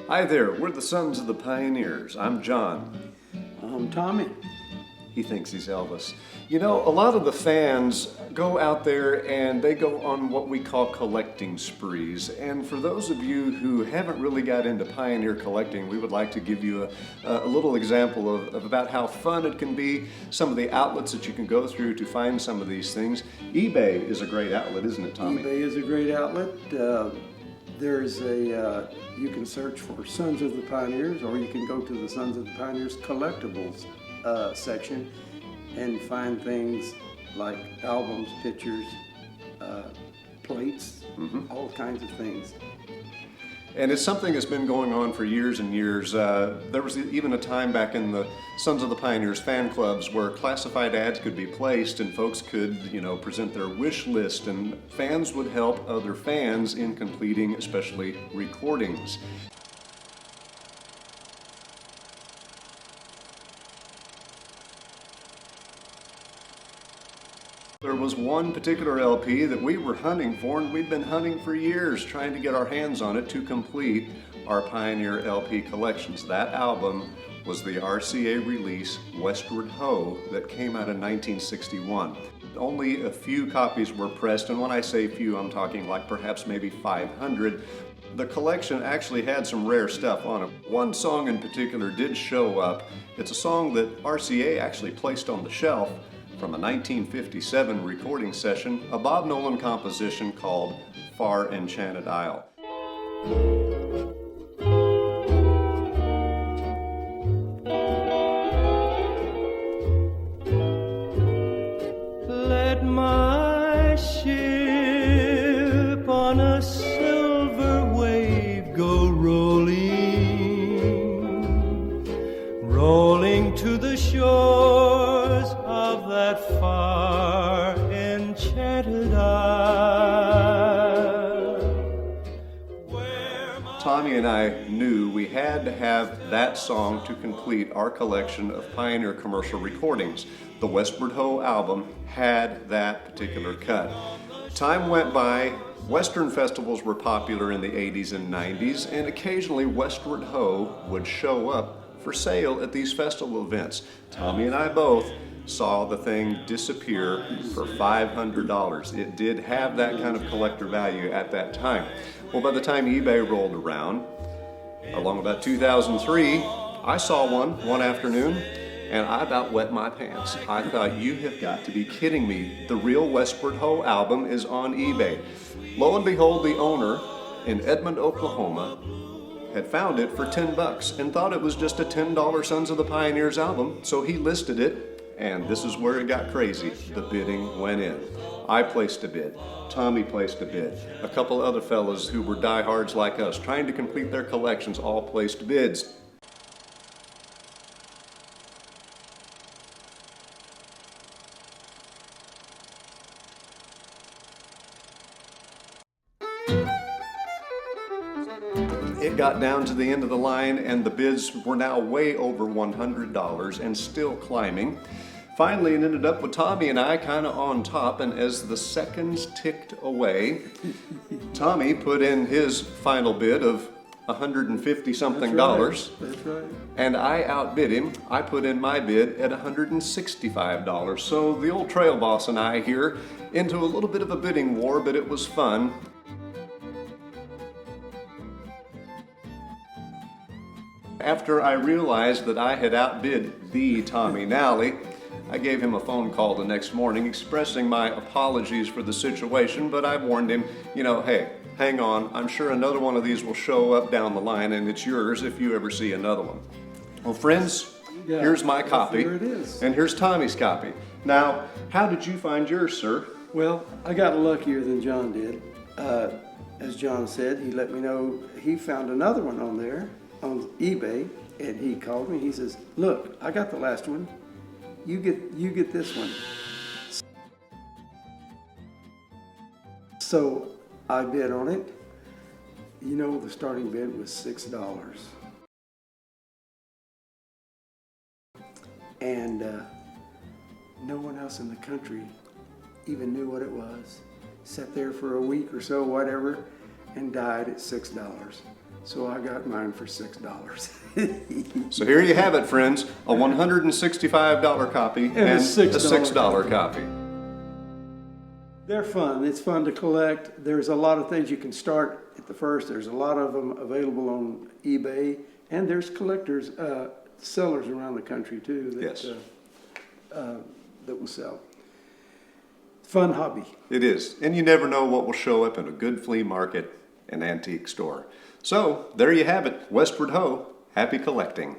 Hi there, we're the Sons of the Pioneers. I'm John. I'm Tommy. He thinks he's Elvis. You know, a lot of the fans go out there and they go on what we call collecting sprees. And for those of you who haven't really got into pioneer collecting, we would like to give you a little example of about how fun it can be, some of the outlets that you can go through to find some of these things. eBay is a great outlet, isn't it, Tommy? eBay is a great outlet. You can search for Sons of the Pioneers, or you can go to the Sons of the Pioneers collectibles section and find things like albums, pictures, plates, all kinds of things. And it's something that's been going on for years and years. There was even a time back in the Sons of the Pioneers fan clubs where classified ads could be placed and folks could, present their wish list, and fans would help other fans in completing especially recordings. There was one particular LP that we were hunting for, and we'd been hunting for years trying to get our hands on it to complete our Pioneer LP collections. That album was the RCA release Westward Ho that came out in 1961. Only a few copies were pressed, and when I say few, I'm talking like perhaps maybe 500. The collection actually had some rare stuff on it. One song in particular did show up. It's a song that RCA actually placed on the shelf from a 1957 recording session, a Bob Nolan composition called Far Enchanted Isle. Let my ship on a silver wave go rolling to the shores of that far enchanted isle. Tommy and I knew we had to have that song to complete our collection of Pioneer commercial recordings. The Westward Ho album had that particular cut. Time went by, Western festivals were popular in the 80s and 90s, and occasionally Westward Ho would show up for sale at these festival events. Tommy and I both saw the thing disappear for $500. It did have that kind of collector value at that time. Well, by the time eBay rolled around, along about 2003, I saw one afternoon, and I about wet my pants. I thought, you have got to be kidding me. The real Westward Ho album is on eBay. Lo and behold, the owner in Edmond, Oklahoma, had found it for $10 and thought it was just a $10 Sons of the Pioneers album, so he listed it, and this is where it got crazy. The bidding went in. I placed a bid. Tommy placed a bid. A couple other fellas who were diehards like us, trying to complete their collections, all placed bids. It got down to the end of the line, and the bids were now way over $100 and still climbing. Finally, it ended up with Tommy and I kind of on top, and as the seconds ticked away, Tommy put in his final bid of $150-something. That's right. And I outbid him. I put in my bid at $165. So the old trail boss and I here into a little bit of a bidding war, but it was fun. After I realized that I had outbid the Tommy Nallie, I gave him a phone call the next morning expressing my apologies for the situation, but I warned him, hey, hang on, I'm sure another one of these will show up down the line, and it's yours if you ever see another one. Well, friends, here's my copy, Here it is. and here's Tommy's copy. Now, how did you find yours, sir? Well, I got luckier than John did. As John said, he let me know he found another one on there on eBay, and he called me. He says, "Look, I got the last one. You get this one." So I bid on it. The starting bid was $6, and no one else in the country even knew what it was. Sat there for a week or so, whatever, and died at $6. So I got mine for $6. So here you have it, friends, a $165 copy and a a $6 $6 copy. They're fun. It's fun to collect. There's a lot of things you can start at the first. There's a lot of them available on eBay, and there's collectors, sellers around the country too that, Yes. That will sell. Fun hobby. It is, and you never know what will show up in a good flea market and antique store. So there you have it, Westward Ho, happy collecting.